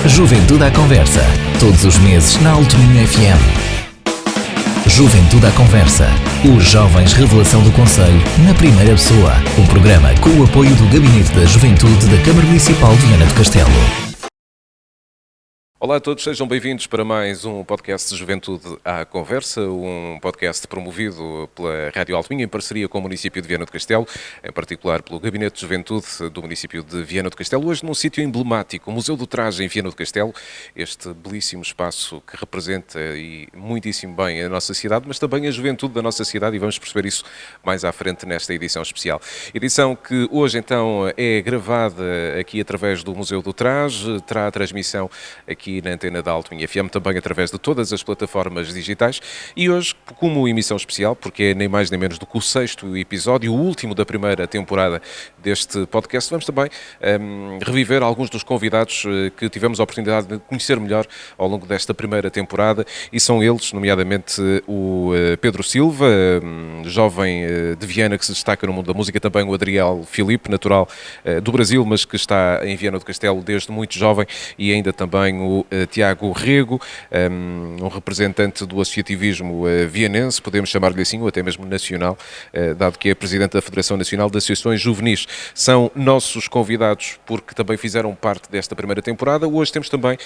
Juventude à Conversa, todos os meses na Alto Minho FM. Juventude à Conversa, os jovens revelação do Conselho na primeira pessoa. Um programa com o apoio do Gabinete da Juventude da Câmara Municipal de Viana do Castelo. Olá a todos, sejam bem-vindos para mais um podcast de Juventude à Conversa, um podcast promovido pela Rádio Alto Minho em parceria com o município de Viana do Castelo, em particular pelo Gabinete de Juventude do município de Viana do Castelo, hoje num sítio emblemático, o Museu do Traje em Viana do Castelo, este belíssimo espaço que representa e muitíssimo bem a nossa cidade, mas também a juventude da nossa cidade, e vamos perceber isso mais à frente nesta edição especial. Edição que hoje então é gravada aqui através do Museu do Traje, terá a transmissão aqui na antena da Alto Minho FM, também através de todas as plataformas digitais, e hoje como emissão especial, porque é nem mais nem menos do que o 6º episódio, o último da primeira temporada deste podcast, vamos também reviver alguns dos convidados que tivemos a oportunidade de conhecer melhor ao longo desta primeira temporada, e são eles, nomeadamente o Pedro Silva, jovem de Viana que se destaca no mundo da música, também o Adriel Filipe, natural do Brasil, mas que está em Viana do Castelo desde muito jovem, e ainda também o Tiago Rego, um representante do associativismo vianense, podemos chamar-lhe assim, ou até mesmo nacional, dado que é presidente da Federação Nacional de Associações Juvenis. São nossos convidados porque também fizeram parte desta primeira temporada. Hoje temos também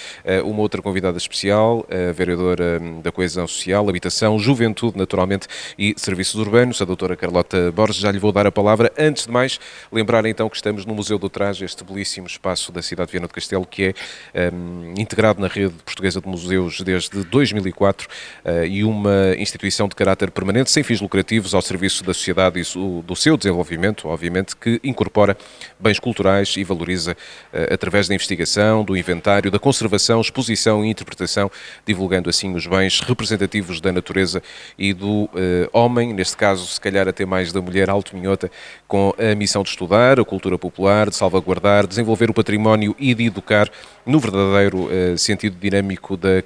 uma outra convidada especial, a vereadora da Coesão Social, Habitação, Juventude, naturalmente, e Serviços Urbanos, a doutora Carlota Borges. Já lhe vou dar a palavra. Antes de mais, lembrar então que estamos no Museu do Traje, este belíssimo espaço da cidade de Viana do Castelo, que é integrado na rede portuguesa de museus desde 2004 e uma instituição de caráter permanente, sem fins lucrativos, ao serviço da sociedade e do seu desenvolvimento, obviamente, que incorpora bens culturais e valoriza através da investigação, do inventário, da conservação, exposição e interpretação, divulgando assim os bens representativos da natureza e do homem, neste caso, se calhar até mais da mulher alto-minhota, com a missão de estudar a cultura popular, de salvaguardar, desenvolver o património e de educar no verdadeiro sentido dinâmico da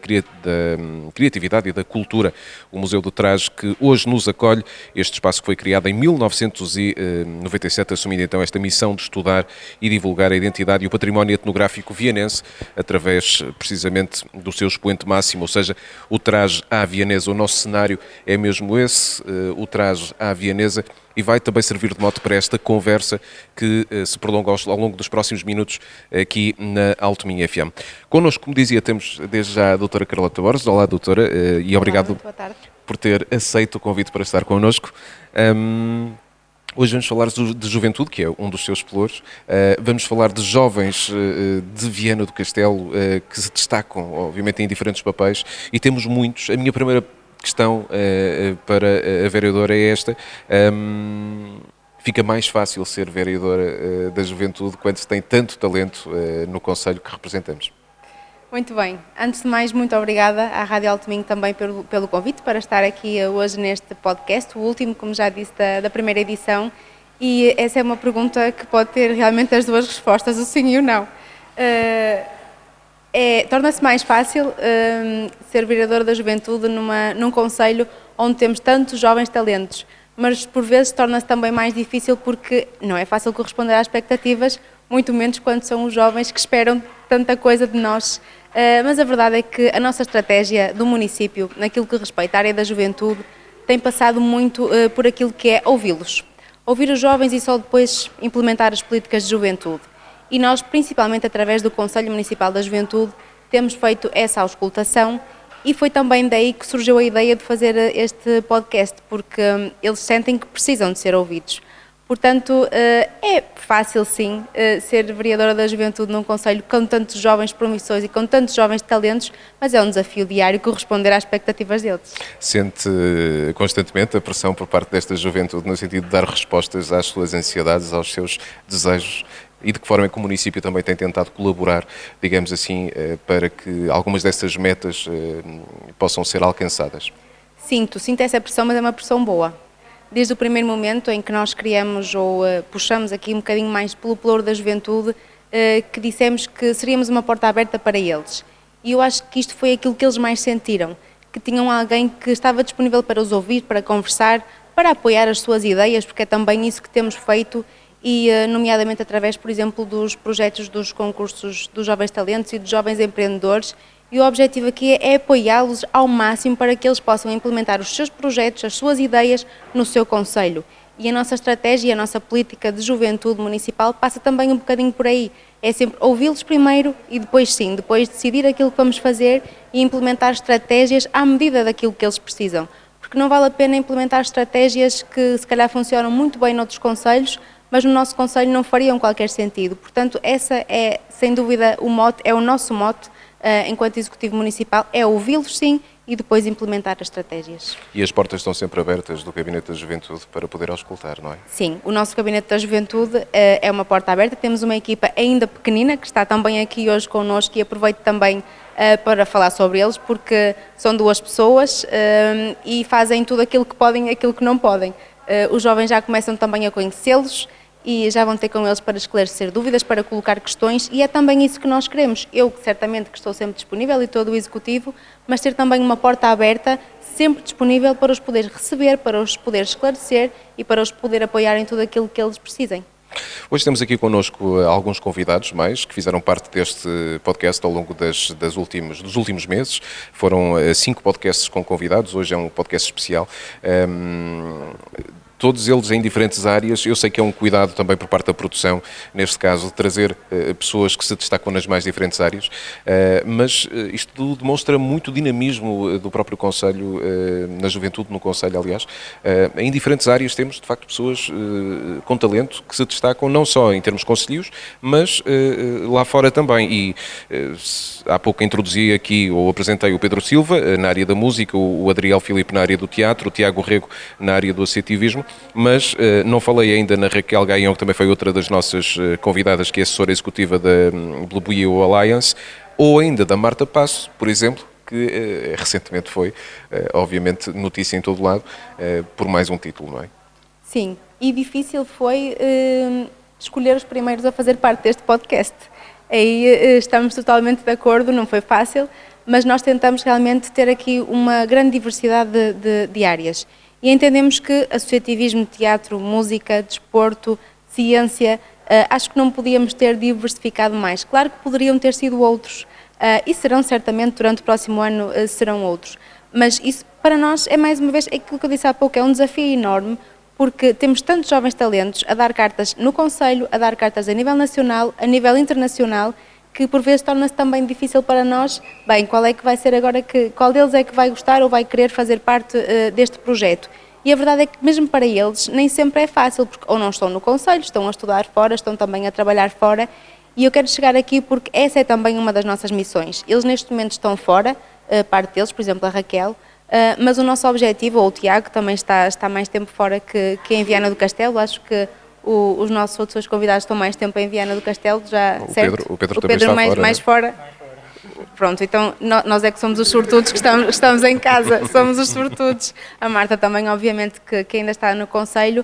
criatividade e da cultura. O Museu do Traje, que hoje nos acolhe, este espaço que foi criado em 1997, assumindo então esta missão de estudar e divulgar a identidade e o património etnográfico vianense, através precisamente do seu expoente máximo, ou seja, o traje à vianesa. O nosso cenário é mesmo esse, o traje à vianesa, e vai também servir de mote para esta conversa que se prolonga ao longo dos próximos minutos aqui na Alto Minho FM. Connosco, como dizia, temos desde já a doutora Carlota Borges. Olá, doutora, e obrigado por ter aceito o convite para estar connosco. Hoje vamos falar de juventude, que é um dos seus pelouros. Vamos falar de jovens de Viana do Castelo que se destacam, obviamente, em diferentes papéis, e temos muitos. A minha primeira questão para a vereadora é esta. Fica mais fácil ser vereadora da juventude quando se tem tanto talento no concelho que representamos. Muito bem. Antes de mais, muito obrigada à Rádio Alto Minho também pelo convite para estar aqui hoje neste podcast, o último, como já disse, da primeira edição. E essa é uma pergunta que pode ter realmente as duas respostas, o sim e o não. Torna-se mais fácil ser vereadora da juventude num concelho onde temos tantos jovens talentos, mas por vezes torna-se também mais difícil porque não é fácil corresponder às expectativas, muito menos quando são os jovens que esperam tanta coisa de nós. Mas a verdade é que a nossa estratégia do município, naquilo que respeita à área da juventude, tem passado muito por aquilo que é ouvi-los. Ouvir os jovens e só depois implementar as políticas de juventude. E nós, principalmente através do Conselho Municipal da Juventude, temos feito essa auscultação, e foi também daí que surgiu a ideia de fazer este podcast, porque eles sentem que precisam de ser ouvidos. Portanto, é fácil sim ser vereadora da juventude num concelho com tantos jovens promissores e com tantos jovens talentos, mas é um desafio diário corresponder às expectativas deles. Sente constantemente a pressão por parte desta juventude no sentido de dar respostas às suas ansiedades, aos seus desejos? E de que forma é que o município também tem tentado colaborar, digamos assim, para que algumas dessas metas possam ser alcançadas? Sinto essa pressão, mas é uma pressão boa. Desde o primeiro momento em que nós criamos ou puxamos aqui um bocadinho mais pelo pelouro da juventude, que dissemos que seríamos uma porta aberta para eles. E eu acho que isto foi aquilo que eles mais sentiram, que tinham alguém que estava disponível para os ouvir, para conversar, para apoiar as suas ideias, porque é também isso que temos feito. e nomeadamente através, por exemplo, dos projetos dos concursos dos jovens talentos e dos jovens empreendedores. E o objetivo aqui é apoiá-los ao máximo para que eles possam implementar os seus projetos, as suas ideias no seu concelho. E a nossa estratégia e a nossa política de juventude municipal passa também um bocadinho por aí. É sempre ouvi-los primeiro e depois sim, depois decidir aquilo que vamos fazer e implementar estratégias à medida daquilo que eles precisam. Porque não vale a pena implementar estratégias que se calhar funcionam muito bem noutros concelhos, mas no nosso concelho não fariam qualquer sentido. Portanto, essa é, sem dúvida, o mote, é o nosso mote enquanto Executivo Municipal, é ouvi-los sim e depois implementar as estratégias. E as portas estão sempre abertas do Gabinete da Juventude para poder auscultar, não é? Sim, o nosso Gabinete da Juventude é uma porta aberta, temos uma equipa ainda pequenina que está também aqui hoje connosco e aproveito também para falar sobre eles, porque são 2 pessoas e fazem tudo aquilo que podem e aquilo que não podem. Os jovens já começam também a conhecê-los e já vão ter com eles para esclarecer dúvidas, para colocar questões, e é também isso que nós queremos. Eu, certamente, que estou sempre disponível e todo o Executivo, mas ter também uma porta aberta, sempre disponível para os poder receber, para os poder esclarecer e para os poder apoiar em tudo aquilo que eles precisem. Hoje temos aqui connosco alguns convidados mais que fizeram parte deste podcast ao longo dos últimos meses. Foram 5 podcasts com convidados, hoje é um podcast especial. Todos eles em diferentes áreas. Eu sei que é um cuidado também por parte da produção, neste caso, de trazer pessoas que se destacam nas mais diferentes áreas, mas isto tudo demonstra muito dinamismo do próprio Conselho, na juventude no Conselho, aliás. Em diferentes áreas temos, de facto, pessoas com talento que se destacam não só em termos concelhios, mas lá fora também. E há pouco introduzi aqui, ou apresentei o Pedro Silva, na área da música, o Adriel Filipe na área do teatro, o Tiago Rego na área do associativismo, mas não falei ainda na Raquel Gaião, que também foi outra das nossas convidadas, que é assessora executiva da Blue Bio Alliance, ou ainda da Marta Passo, por exemplo, que recentemente foi, obviamente, notícia em todo lado, por mais um título, não é? Sim, e difícil foi escolher os primeiros a fazer parte deste podcast. Aí estamos totalmente de acordo, não foi fácil, mas nós tentamos realmente ter aqui uma grande diversidade de áreas. E entendemos que associativismo, teatro, música, desporto, ciência, acho que não podíamos ter diversificado mais. Claro que poderiam ter sido outros, e serão certamente durante o próximo ano serão outros. Mas isso para nós é mais uma vez, é aquilo que eu disse há pouco, é um desafio enorme, porque temos tantos jovens talentos a dar cartas no Conselho, a dar cartas a nível nacional, a nível internacional, que por vezes torna-se também difícil para nós, bem, qual é que vai ser agora, qual deles é que vai gostar ou vai querer fazer parte deste projeto. E a verdade é que mesmo para eles nem sempre é fácil, porque ou não estão no Conselho, estão a estudar fora, estão também a trabalhar fora, e eu quero chegar aqui porque essa é também uma das nossas missões. Eles neste momento estão fora, parte deles, por exemplo a Raquel, mas o nosso objetivo, ou o Tiago, também está mais tempo fora que em Viana do Castelo, acho que os nossos outros convidados estão mais tempo em Viana do Castelo, já, certo? O Pedro também está mais fora. Pronto, então nós é que somos os sortudos que estamos em casa, somos os sortudos. A Marta também, obviamente, que ainda está no Conselho,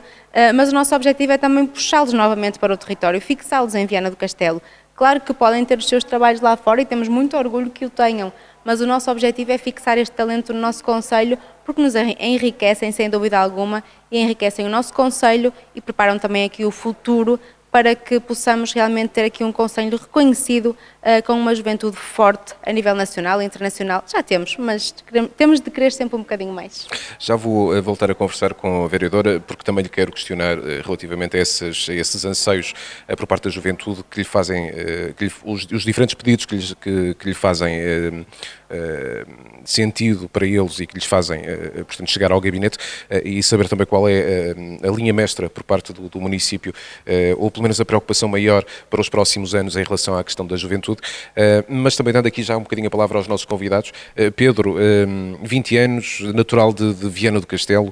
mas o nosso objetivo é também puxá-los novamente para o território, fixá-los em Viana do Castelo. Claro que podem ter os seus trabalhos lá fora e temos muito orgulho que o tenham, mas o nosso objetivo é fixar este talento no nosso Conselho, porque nos enriquecem, sem dúvida alguma, e enriquecem o nosso Conselho e preparam também aqui o futuro para que possamos realmente ter aqui um Conselho reconhecido, com uma juventude forte a nível nacional e internacional. Já temos, mas temos de querer sempre um bocadinho mais. Já vou voltar a conversar com a vereadora, porque também lhe quero questionar relativamente a esses anseios por parte da juventude que lhe fazem, os diferentes pedidos que lhe fazem sentido para eles e que lhes fazem, portanto, chegar ao gabinete, e saber também qual é a linha mestra por parte do município, ou pelo menos a preocupação maior para os próximos anos em relação à questão da juventude, mas também dando aqui já um bocadinho a palavra aos nossos convidados. Pedro, 20 anos, natural de Viana do Castelo,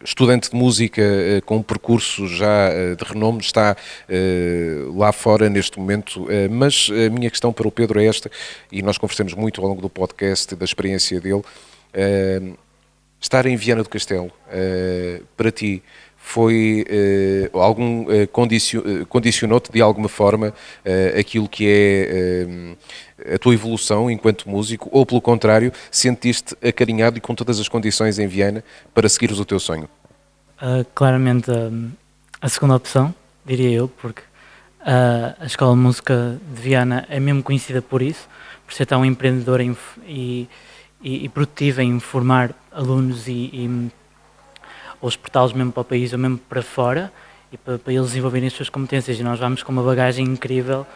estudante de música com um percurso já de renome, está lá fora neste momento, mas a minha questão para o Pedro é esta, e nós conversamos muito ao longo do podcast da experiência dele. Estar em Viana do Castelo, para ti, foi condicionou-te de alguma forma aquilo que é a tua evolução enquanto músico, ou pelo contrário, sentiste acarinhado e com todas as condições em Viana para seguires o teu sonho? Claramente a segunda opção, diria eu, porque a Escola de Música de Viana é mesmo conhecida por isso, por ser tão empreendedora e produtiva em formar alunos e ou exportá-los mesmo para o país ou mesmo para fora e para eles desenvolverem as suas competências, e nós vamos com uma bagagem incrível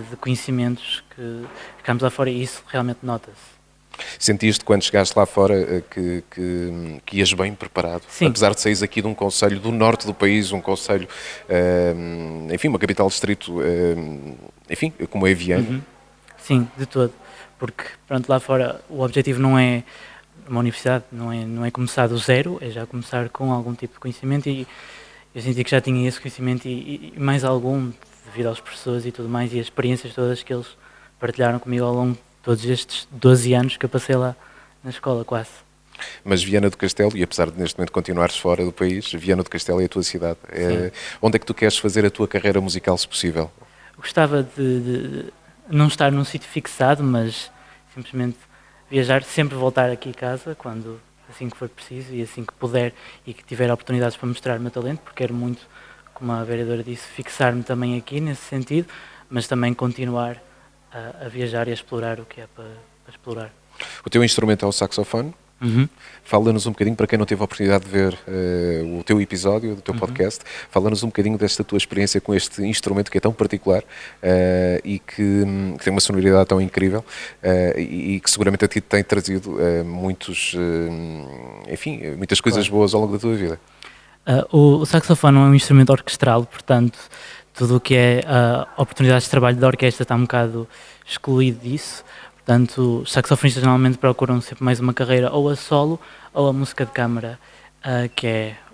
de conhecimentos que ficamos lá fora, e isso realmente nota-se. Sentiste quando chegaste lá fora que ias bem preparado? Sim. Apesar de saís aqui de um concelho do norte do país, um concelho, enfim, uma capital distrito, enfim, como é Viana. Uhum. Sim, de todo. Porque, pronto, lá fora o objetivo não é uma universidade, não é começar do zero, é já começar com algum tipo de conhecimento, e eu senti que já tinha esse conhecimento e mais algum, devido aos professores e tudo mais, e as experiências todas que eles partilharam comigo ao longo de todos estes 12 anos que eu passei lá na escola, quase. Mas Viana do Castelo, e apesar de neste momento continuares fora do país, Viana do Castelo é a tua cidade. Onde é que tu queres fazer a tua carreira musical, se possível? Eu gostava de não estar num sítio fixado, mas simplesmente viajar, sempre voltar aqui a casa, assim que for preciso e assim que puder e que tiver oportunidades para mostrar o meu talento, porque quero muito, como a vereadora disse, fixar-me também aqui nesse sentido, mas também continuar a viajar e a explorar o que é para explorar. O teu instrumento é o saxofone. Uhum. Fala-nos um bocadinho, para quem não teve a oportunidade de ver o teu episódio, do teu podcast, fala-nos um bocadinho desta tua experiência com este instrumento que é tão particular e que tem uma sonoridade tão incrível e que seguramente a ti tem trazido muitas coisas boas ao longo da tua vida. O saxofone é um instrumento orquestral, portanto, tudo o que é oportunidades de trabalho da orquestra está um bocado excluído disso. Portanto, os saxofonistas normalmente procuram sempre mais uma carreira ou a solo ou a música de câmara,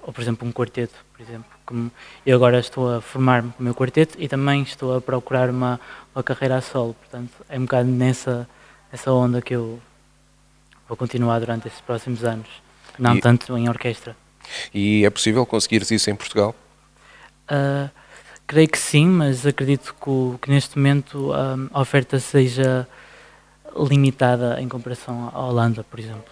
ou por exemplo um quarteto, por exemplo. Como eu agora estou a formar-me com o meu quarteto e também estou a procurar uma carreira a solo, portanto é um bocado nessa onda que eu vou continuar durante estes próximos anos, não tanto em orquestra. E é possível conseguires isso em Portugal? Creio que sim, mas acredito que neste momento a oferta seja limitada em comparação à Holanda, por exemplo.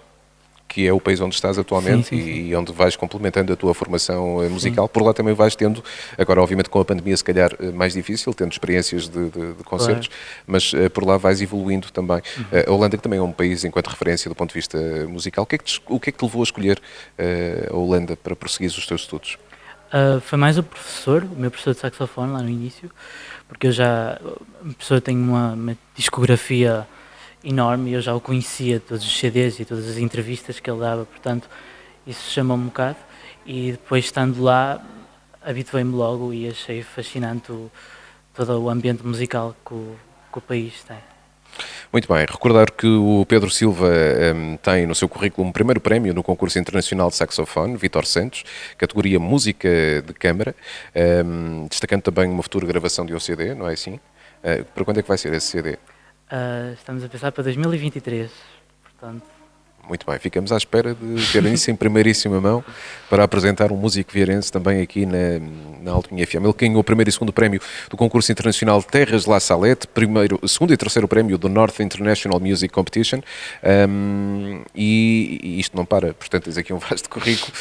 Que é o país onde estás atualmente. Sim. E onde vais complementando a tua formação musical. Sim. Por lá também vais tendo, agora obviamente com a pandemia se calhar mais difícil, tendo experiências de concertos, claro. Mas por lá vais evoluindo também. A Holanda, que também é um país enquanto referência do ponto de vista musical, o que é que te levou a escolher a Holanda para prosseguir os teus estudos? Foi mais o meu professor de saxofone lá no início, porque o professor tem uma discografia enorme e eu já o conhecia, todos os CDs e todas as entrevistas que ele dava, portanto isso chamou-me um bocado, e depois estando lá habituei-me logo e achei fascinante todo o ambiente musical que o país tem. Muito bem, recordar que o Pedro Silva tem no seu currículo um primeiro prémio no concurso internacional de saxofone, Vítor Santos, categoria Música de Câmara, destacando também uma futura gravação de um CD, não é assim? Para quando é que vai ser esse CD? Estamos a pensar para 2023, portanto... Muito bem, ficamos à espera de ter isso em primeiríssima mão para apresentar um músico vieirense também aqui na Alto Minho FM. Ele ganhou o primeiro e segundo prémio do concurso internacional Terras de La Salette, segundo e terceiro prémio do North International Music Competition, e isto não para, portanto tens aqui um vasto currículo.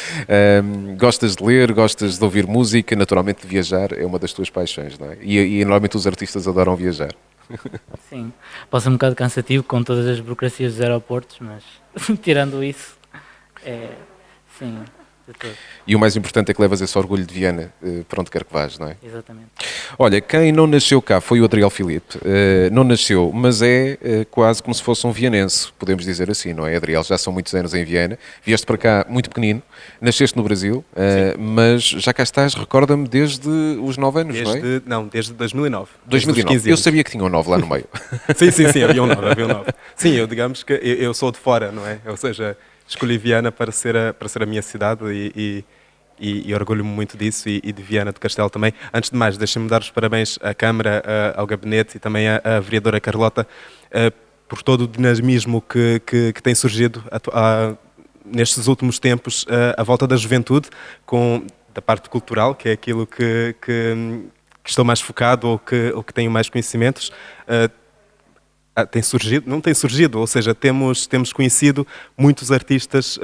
Gostas de ler, gostas de ouvir música, naturalmente de viajar, é uma das tuas paixões, não é? E normalmente os artistas adoram viajar. Sim, pode ser um bocado cansativo com todas as burocracias dos aeroportos, mas tirando isso, sim, de todo. E o mais importante é que levas esse orgulho de Viana para onde quer que vás, não é? Exatamente. Olha, quem não nasceu cá foi o Adriel Filipe. Não nasceu, mas é quase como se fosse um vianense, podemos dizer assim, não é, Adriel? Já são muitos anos em Viana. Vieste para cá muito pequenino, nasceste no Brasil, mas já cá estás, recorda-me, desde os 9 anos, não é? Não, desde 2009. 2009. Eu sabia que tinha um 9 lá no meio. Sim, havia um 9. Sim, eu digamos que eu sou de fora, não é? Ou seja, escolhi Viana para ser a minha cidade e orgulho-me muito disso e de Viana do Castelo também. Antes de mais, deixem-me dar os parabéns à Câmara, ao Gabinete e também à vereadora Carlota por todo o dinamismo que tem surgido nestes últimos tempos à volta da juventude, da parte cultural, que é aquilo que estou mais focado ou que tenho mais conhecimentos. Tem surgido, não tem surgido, ou seja, temos conhecido muitos artistas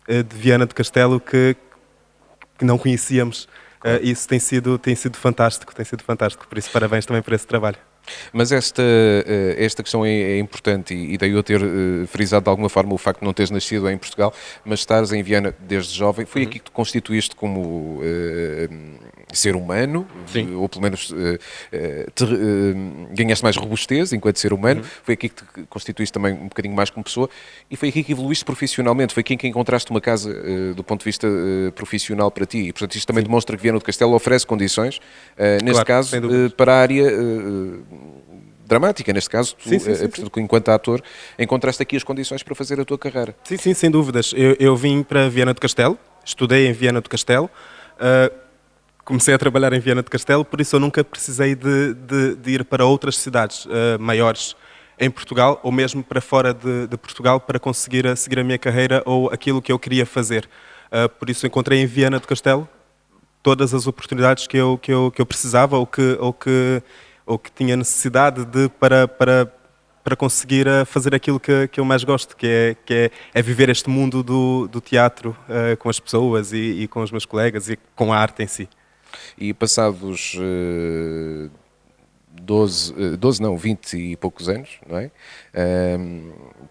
de Viana do Castelo que que não conhecíamos. Isso tem sido fantástico, por isso parabéns também por esse trabalho. Mas esta questão é importante e daí eu ter frisado de alguma forma o facto de não teres nascido em Portugal, mas estares em Viena desde jovem. Foi aqui que te constituíste como ser humano, ou pelo menos ganhaste mais robustez enquanto ser humano. Foi aqui que te constituíste também um bocadinho mais como pessoa e foi aqui que evoluíste profissionalmente. Foi aqui que encontraste uma casa do ponto de vista profissional para ti. E, portanto, isto também demonstra que Viana do Castelo oferece condições, neste caso, para a área dramática. Neste caso, tu, portanto, enquanto ator, encontraste aqui as condições para fazer a tua carreira. Sim, sem dúvidas. Eu vim para Viana do Castelo, estudei em Viana do Castelo, comecei a trabalhar em Viana do Castelo, por isso eu nunca precisei de ir para outras cidades maiores em Portugal, ou mesmo para fora de Portugal, para conseguir seguir a minha carreira ou aquilo que eu queria fazer. Por isso encontrei em Viana do Castelo todas as oportunidades que eu precisava ou que tinha necessidade para conseguir fazer aquilo que eu mais gosto, que é viver este mundo do teatro com as pessoas e com os meus colegas e com a arte em si. E passados 20 e poucos anos, não é?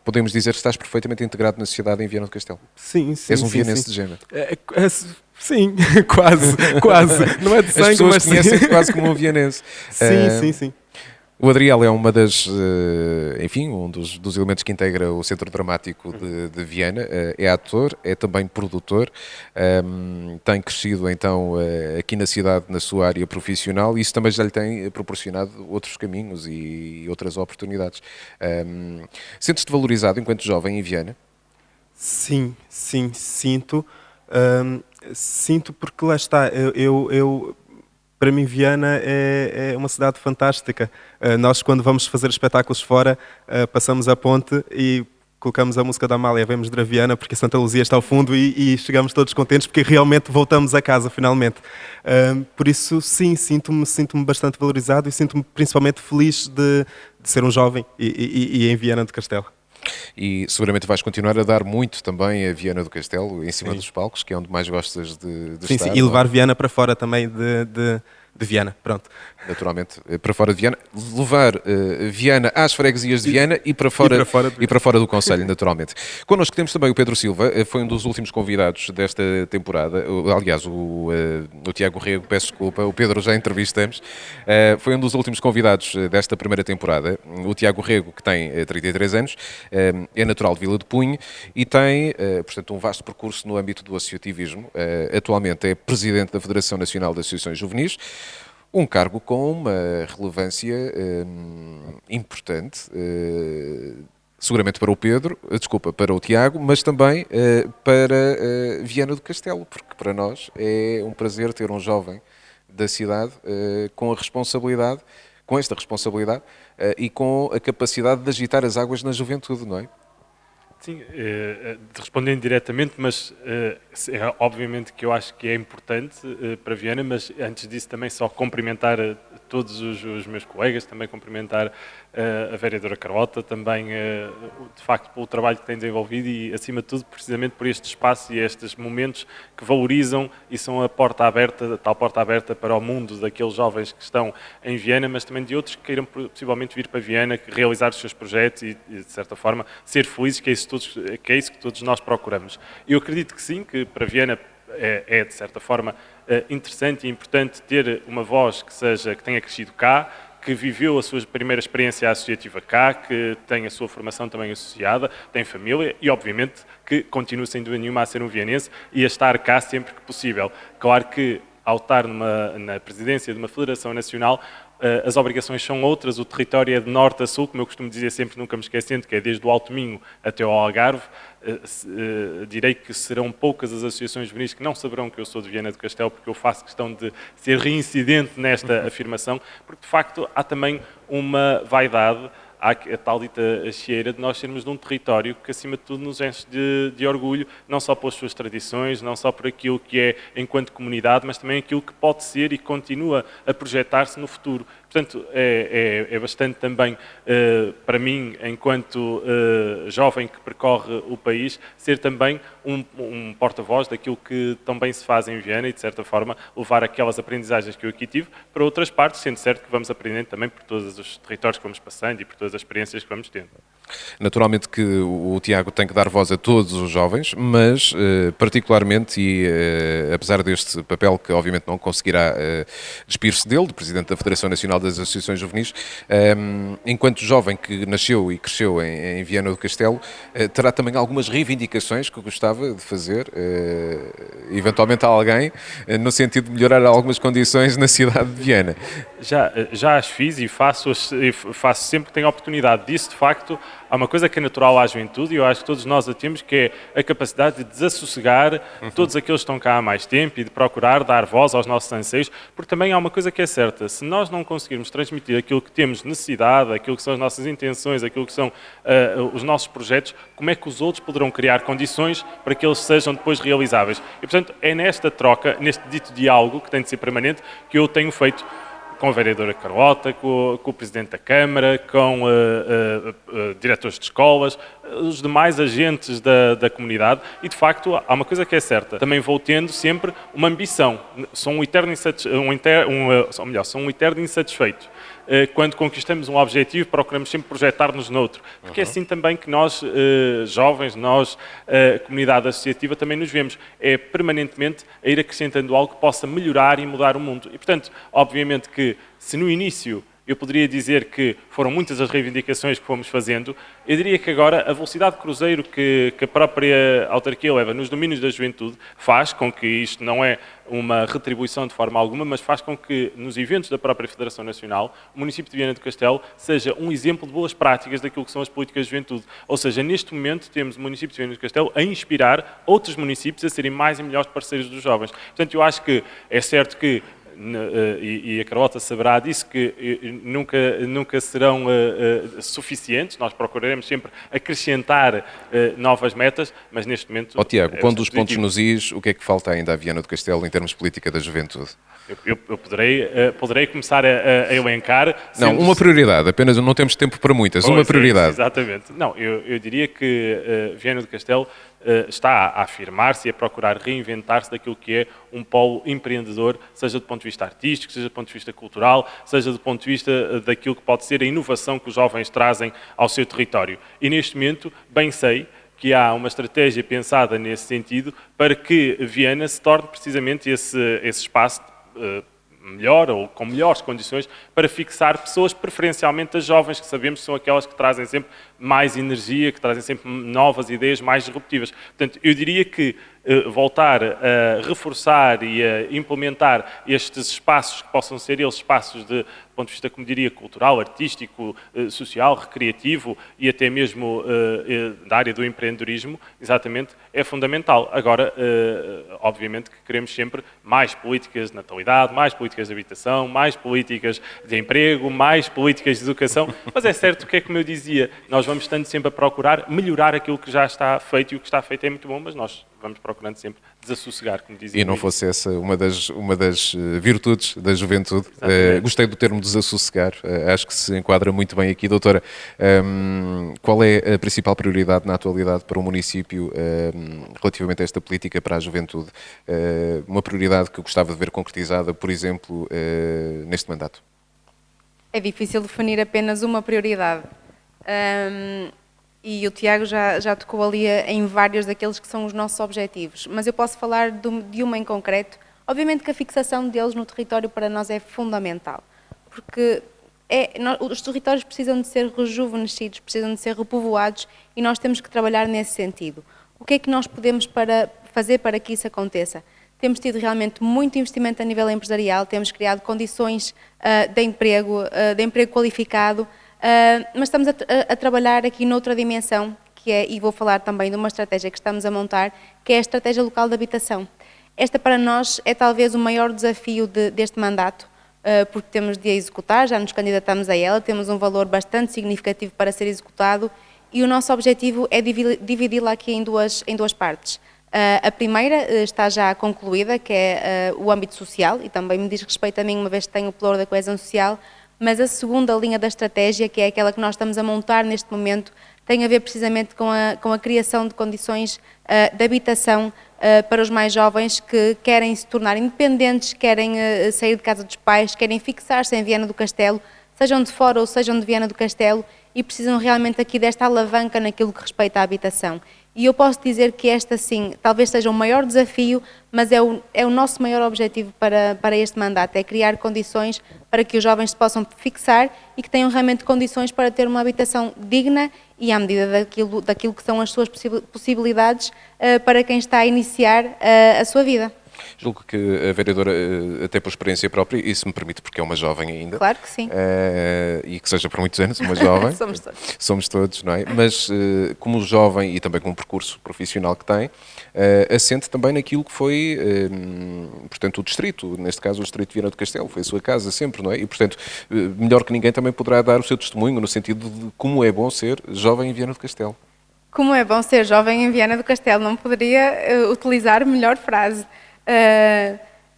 Podemos dizer que estás perfeitamente integrado na sociedade em Viana do Castelo. Sim. És um vienense de género. Sim, quase. Não é de sangue, as pessoas mas conhecem-te quase como um vienense. Sim. O Adriel é uma um dos elementos que integra o Centro Dramático de Viana. É ator, é também produtor, tem crescido então aqui na cidade na sua área profissional e isso também já lhe tem proporcionado outros caminhos e outras oportunidades. Sentes-te valorizado enquanto jovem em Viana? Sim, sinto. Sinto porque lá está, para mim Viana é uma cidade fantástica. Nós quando vamos fazer espetáculos fora, passamos a ponte e colocamos a música da Amália, vemos de Viana porque Santa Luzia está ao fundo e chegamos todos contentes porque realmente voltamos a casa finalmente. Por isso sim, sinto-me bastante valorizado e sinto-me principalmente feliz de ser um jovem e em Viana do Castelo. E seguramente vais continuar a dar muito também a Viana do Castelo, em cima dos palcos, que é onde mais gostas de estar. Sim, e levar Viana para fora também de Viana, pronto. Naturalmente, para fora de Viana. Levar Viana às freguesias de Viana e para fora do concelho, naturalmente. Connosco temos também o Pedro Silva, foi um dos últimos convidados desta temporada. Aliás, o Tiago Rego, peço desculpa, o Pedro já entrevistamos. Foi um dos últimos convidados desta primeira temporada. O Tiago Rego, que tem 33 anos, é natural de Vila de Punho e tem, portanto, um vasto percurso no âmbito do associativismo. Atualmente é presidente da Federação Nacional de Associações Juvenis, um cargo com uma relevância importante, seguramente para o Tiago, mas também para Viana do Castelo, porque para nós é um prazer ter um jovem da cidade com esta responsabilidade e com a capacidade de agitar as águas na juventude, não é? Sim, respondendo diretamente, mas obviamente que eu acho que é importante para Viana, mas antes disso também só cumprimentar todos os meus colegas, também cumprimentar a vereadora Carlota, também de facto pelo trabalho que tem desenvolvido e acima de tudo precisamente por este espaço e estes momentos que valorizam e são a tal porta aberta para o mundo daqueles jovens que estão em Viana, mas também de outros que queiram possivelmente vir para Viana, realizar os seus projetos e de certa forma ser felizes, que é isso que todos nós procuramos. Eu acredito que sim, que para Viana é de certa forma interessante e importante ter uma voz que tenha crescido cá, que viveu a sua primeira experiência associativa cá, que tem a sua formação também associada, tem família e, obviamente, que continua sem dúvida nenhuma a ser um vienense e a estar cá sempre que possível. Claro que, ao estar na presidência de uma federação nacional, as obrigações são outras, o território é de norte a sul, como eu costumo dizer sempre, nunca me esquecendo, que é desde o Alto Minho até ao Algarve. Direi que serão poucas as associações juvenis que não saberão que eu sou de Viana do Castelo, porque eu faço questão de ser reincidente nesta afirmação, porque de facto há também uma vaidade, há a tal dita chieira de nós sermos de um território que acima de tudo nos enche de orgulho, não só pelas suas tradições, não só por aquilo que é enquanto comunidade, mas também aquilo que pode ser e continua a projetar-se no futuro. Portanto, é bastante também, para mim, enquanto jovem que percorre o país, ser também um porta-voz daquilo que também se faz em Viana e, de certa forma, levar aquelas aprendizagens que eu aqui tive para outras partes, sendo certo que vamos aprendendo também por todos os territórios que vamos passando e por todas as experiências que vamos tendo. Naturalmente que o Tiago tem que dar voz a todos os jovens, mas particularmente, e apesar deste papel que obviamente não conseguirá despir-se dele, de Presidente da Federação Nacional das Associações Juvenis, enquanto jovem que nasceu e cresceu em Viana do Castelo, terá também algumas reivindicações que gostava de fazer, eventualmente a alguém, no sentido de melhorar algumas condições na cidade de Viana. Já as fiz e faço sempre que tenho a oportunidade disso. De facto, há uma coisa que é natural à juventude e eu acho que todos nós a temos, que é a capacidade de desassossegar todos aqueles que estão cá há mais tempo e de procurar dar voz aos nossos anseios, porque também há uma coisa que é certa: se nós não conseguirmos transmitir aquilo que temos necessidade, aquilo que são as nossas intenções, aquilo que são os nossos projetos, como é que os outros poderão criar condições para que eles sejam depois realizáveis? E, portanto, é nesta troca, neste dito diálogo que tem de ser permanente, que eu tenho feito com a vereadora Carlota, com o Presidente da Câmara, com diretores de escolas, os demais agentes da comunidade e, de facto, há uma coisa que é certa. Também vou tendo sempre uma ambição. Sou um eterno insatisfeito. Quando conquistamos um objetivo, procuramos sempre projetar-nos noutro. Porque é assim também que nós, jovens, nós, comunidade associativa, também nos vemos. É permanentemente a ir acrescentando algo que possa melhorar e mudar o mundo. E, portanto, obviamente que se no início eu poderia dizer que foram muitas as reivindicações que fomos fazendo, eu diria que agora a velocidade de cruzeiro que a própria autarquia leva nos domínios da juventude faz com que isto não é uma retribuição de forma alguma, mas faz com que nos eventos da própria Federação Nacional o município de Viana do Castelo seja um exemplo de boas práticas daquilo que são as políticas de juventude. Ou seja, neste momento temos o município de Viana do Castelo a inspirar outros municípios a serem mais e melhores parceiros dos jovens. Portanto, eu acho que é certo que e a Carlota saberá disso, que nunca serão suficientes. Nós procuraremos sempre acrescentar novas metas, mas neste momento... Tiago, pondo os pontos nos is, o que é que falta ainda à Viana do Castelo em termos de política da juventude? Eu poderei começar a elencar... Não, uma prioridade, apenas não temos tempo para muitas, uma prioridade. Exatamente. Não, eu diria que Viana do Castelo está a afirmar-se e a procurar reinventar-se daquilo que é um polo empreendedor, seja do ponto de vista artístico, seja do ponto de vista cultural, seja do ponto de vista daquilo que pode ser a inovação que os jovens trazem ao seu território. E neste momento, bem sei que há uma estratégia pensada nesse sentido para que Viana se torne precisamente esse espaço melhor ou com melhores condições para fixar pessoas, preferencialmente as jovens, que sabemos que são aquelas que trazem sempre mais energia, que trazem sempre novas ideias mais disruptivas. Portanto, eu diria que voltar a reforçar e a implementar estes espaços que possam ser eles espaços de ponto de vista, como diria, cultural, artístico, social, recreativo e até mesmo da área do empreendedorismo, exatamente, é fundamental. Agora, obviamente que queremos sempre mais políticas de natalidade, mais políticas de habitação, mais políticas de emprego, mais políticas de educação, mas é certo que é como eu dizia, nós vamos estando sempre a procurar melhorar aquilo que já está feito, e o que está feito é muito bom, mas nós vamos procurando sempre desassossegar, como dizia. E não fosse essa uma das virtudes da juventude. Gostei do termo desassossegar, acho que se enquadra muito bem aqui. Doutora, qual é a principal prioridade na atualidade para o município relativamente a esta política para a juventude? Uma prioridade que eu gostava de ver concretizada, por exemplo, neste mandato? É difícil definir apenas uma prioridade. E o Tiago já tocou ali em vários daqueles que são os nossos objetivos, mas eu posso falar de uma em concreto. Obviamente que a fixação deles no território para nós é fundamental, porque os territórios precisam de ser rejuvenescidos, precisam de ser repovoados e nós temos que trabalhar nesse sentido. O que é que nós podemos fazer para que isso aconteça? Temos tido realmente muito investimento a nível empresarial, temos criado condições de emprego qualificado, mas estamos a trabalhar aqui noutra dimensão, que é, e vou falar também de uma estratégia que estamos a montar, que é a estratégia local de habitação. Esta para nós é talvez o maior desafio deste mandato, porque temos de a executar, já nos candidatamos a ela, temos um valor bastante significativo para ser executado e o nosso objetivo é dividi-la aqui em duas partes. A primeira está já concluída, que é o âmbito social, e também me diz respeito a mim, uma vez que tenho o pelouro da coesão social, mas a segunda linha da estratégia, que é aquela que nós estamos a montar neste momento, tem a ver precisamente com a criação de condições de habitação para os mais jovens que querem se tornar independentes, querem sair de casa dos pais, querem fixar-se em Viana do Castelo, sejam de fora ou sejam de Viana do Castelo, e precisam realmente aqui desta alavanca naquilo que respeita à habitação. E eu posso dizer que esta, sim, talvez seja o maior desafio, mas é o nosso maior objetivo para este mandato, é criar condições para que os jovens se possam fixar e que tenham realmente condições para ter uma habitação digna e à medida daquilo que são as suas possibilidades para quem está a iniciar a sua vida. Julgo que a vereadora, até por experiência própria, e se me permite, porque é uma jovem ainda. Claro que sim. E que seja por muitos anos uma jovem. Somos todos. Somos todos, não é? Mas como jovem e também com um percurso profissional que tem, assente também naquilo que foi, portanto, o distrito, neste caso o distrito de Viana do Castelo, foi a sua casa sempre, não é? E, portanto, melhor que ninguém também poderá dar o seu testemunho no sentido de como é bom ser jovem em Viana do Castelo. Como é bom ser jovem em Viana do Castelo, não poderia utilizar melhor frase.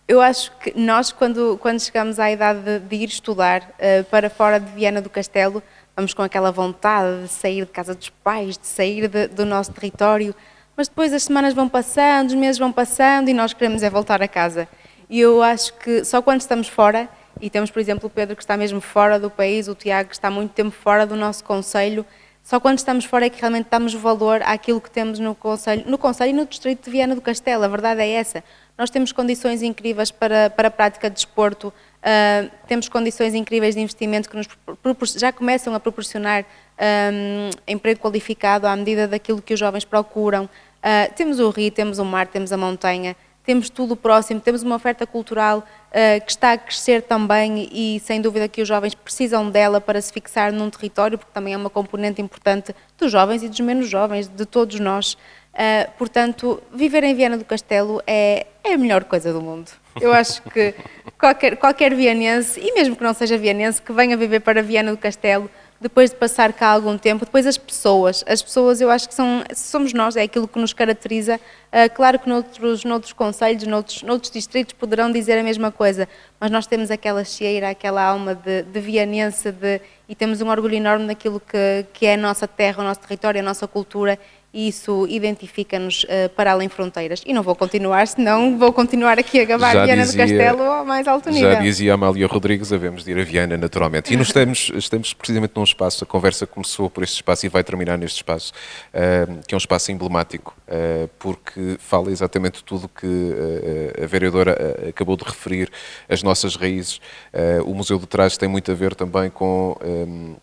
Eu acho que nós, quando chegamos à idade de ir estudar para fora de Viana do Castelo, vamos com aquela vontade de sair de casa dos pais, de sair do nosso território, mas depois as semanas vão passando, os meses vão passando e nós queremos é voltar a casa. E eu acho que só quando estamos fora, e temos, por exemplo, o Pedro que está mesmo fora do país, o Tiago que está muito tempo fora do nosso concelho, só quando estamos fora é que realmente damos valor àquilo que temos no concelho e no distrito de Viana do Castelo. A verdade é essa. Nós temos condições incríveis para a prática de desporto, temos condições incríveis de investimento que já começam a proporcionar emprego qualificado à medida daquilo que os jovens procuram. Temos o rio, temos o mar, temos a montanha, temos tudo próximo, temos uma oferta cultural que está a crescer também e sem dúvida que os jovens precisam dela para se fixar num território, porque também é uma componente importante dos jovens e dos menos jovens, de todos nós. Portanto, viver em Viana do Castelo é a melhor coisa do mundo. Eu acho que qualquer vianense, e mesmo que não seja vianense, que venha viver para Viana do Castelo, depois de passar cá algum tempo, depois as pessoas eu acho que somos nós, é aquilo que nos caracteriza. Claro que noutros concelhos, noutros distritos poderão dizer a mesma coisa, mas nós temos aquela cheira, aquela alma de vianense e temos um orgulho enorme naquilo que é a nossa terra, o nosso território, a nossa cultura, e isso identifica-nos para além fronteiras. E não vou continuar, senão vou continuar aqui a gabar Viana do Castelo ao mais alto nível. Já dizia a Amália Rodrigues, havemos de ir a Viana naturalmente. E nós estamos precisamente num espaço, a conversa começou por este espaço e vai terminar neste espaço, que é um espaço emblemático, porque fala exatamente tudo que a vereadora acabou de referir, as nossas raízes. O Museu do Traje tem muito a ver também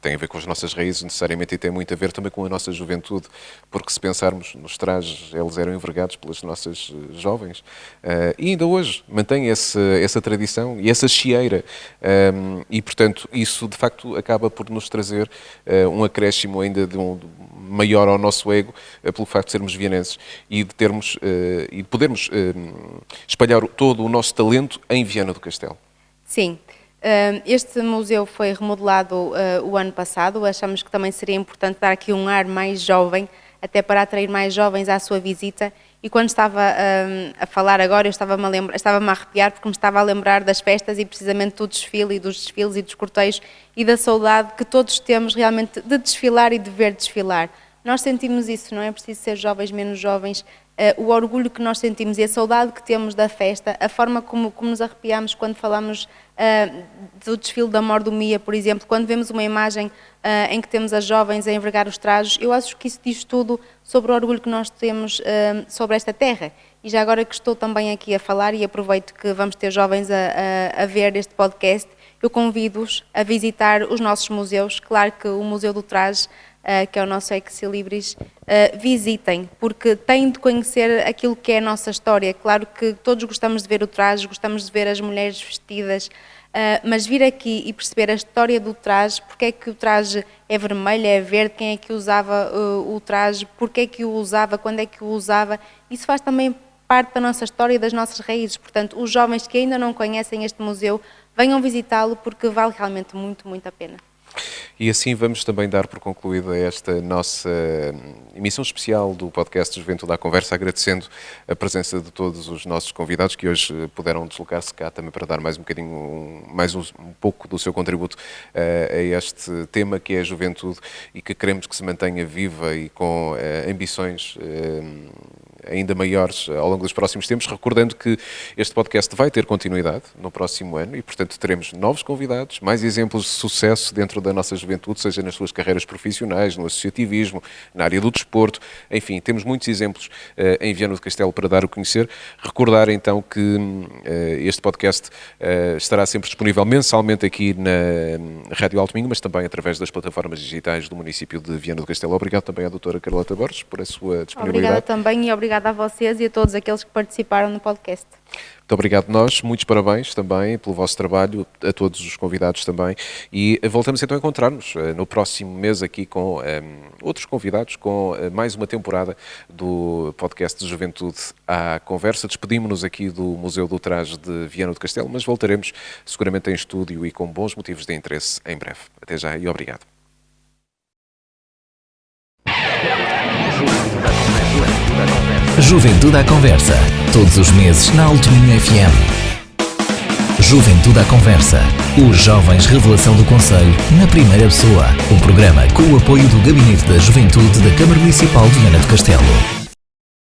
tem a ver com as nossas raízes necessariamente e tem muito a ver também com a nossa juventude, porque se pensarmos nos trajes, eles eram envergados pelas nossas jovens e ainda hoje mantém essa tradição e essa chieira e, portanto, isso de facto acaba por nos trazer um acréscimo ainda maior ao nosso ego pelo facto de sermos vianenses e de termos e de podermos espalhar todo o nosso talento em Viana do Castelo. Sim. Este museu foi remodelado o ano passado, achamos que também seria importante dar aqui um ar mais jovem, até para atrair mais jovens à sua visita, e quando estava a falar agora eu estava-me a arrepiar porque me estava a lembrar das festas e precisamente do desfile e dos desfiles e dos cortejos e da saudade que todos temos realmente de desfilar e de ver desfilar. Nós sentimos isso, não é preciso ser jovens, menos jovens, o orgulho que nós sentimos e a saudade que temos da festa, a forma como nos arrepiamos quando falamos do desfile da mordomia, por exemplo, quando vemos uma imagem em que temos as jovens a envergar os trajes, eu acho que isso diz tudo sobre o orgulho que nós temos sobre esta terra. E já agora que estou também aqui a falar e aproveito que vamos ter jovens a ver este podcast, eu convido-os a visitar os nossos museus. Claro que o Museu do Traje, que é o nosso ex-libris, visitem, porque têm de conhecer aquilo que é a nossa história. Claro que todos gostamos de ver o traje, gostamos de ver as mulheres vestidas, mas vir aqui e perceber a história do traje, porque é que o traje é vermelho, é verde, quem é que usava o traje, porque é que o usava, quando é que o usava, isso faz também parte da nossa história e das nossas raízes. Portanto, os jovens que ainda não conhecem este museu, venham visitá-lo porque vale realmente muito, muito a pena. E assim vamos também dar por concluída esta nossa emissão especial do podcast Juventude à Conversa, agradecendo a presença de todos os nossos convidados que hoje puderam deslocar-se cá também para dar mais um bocadinho, um pouco do seu contributo a este tema que é a juventude e que queremos que se mantenha viva e com ambições ainda maiores ao longo dos próximos tempos, recordando que este podcast vai ter continuidade no próximo ano e, portanto, teremos novos convidados, mais exemplos de sucesso dentro da nossa juventude, seja nas suas carreiras profissionais, no associativismo, na área do desporto, enfim, temos muitos exemplos em Viana do Castelo para dar a conhecer. Recordar, então, que este podcast estará sempre disponível mensalmente aqui na Rádio Alto Minho, mas também através das plataformas digitais do município de Viana do Castelo. Obrigado também à doutora Carlota Borges por a sua disponibilidade. Obrigada também e obrigada a vocês e a todos aqueles que participaram no podcast. Muito obrigado nós, muitos parabéns também pelo vosso trabalho, a todos os convidados também, e voltamos então a encontrar-nos no próximo mês aqui com outros convidados, com mais uma temporada do podcast de Juventude à Conversa. Despedimos-nos aqui do Museu do Traje de Viana do Castelo, mas voltaremos seguramente em estúdio e com bons motivos de interesse em breve. Até já e obrigado. Juventude à Conversa, todos os meses na Alto Minho FM. Juventude à Conversa, os jovens revelação do Conselho na primeira pessoa. Um programa com o apoio do Gabinete da Juventude da Câmara Municipal de Viana do Castelo.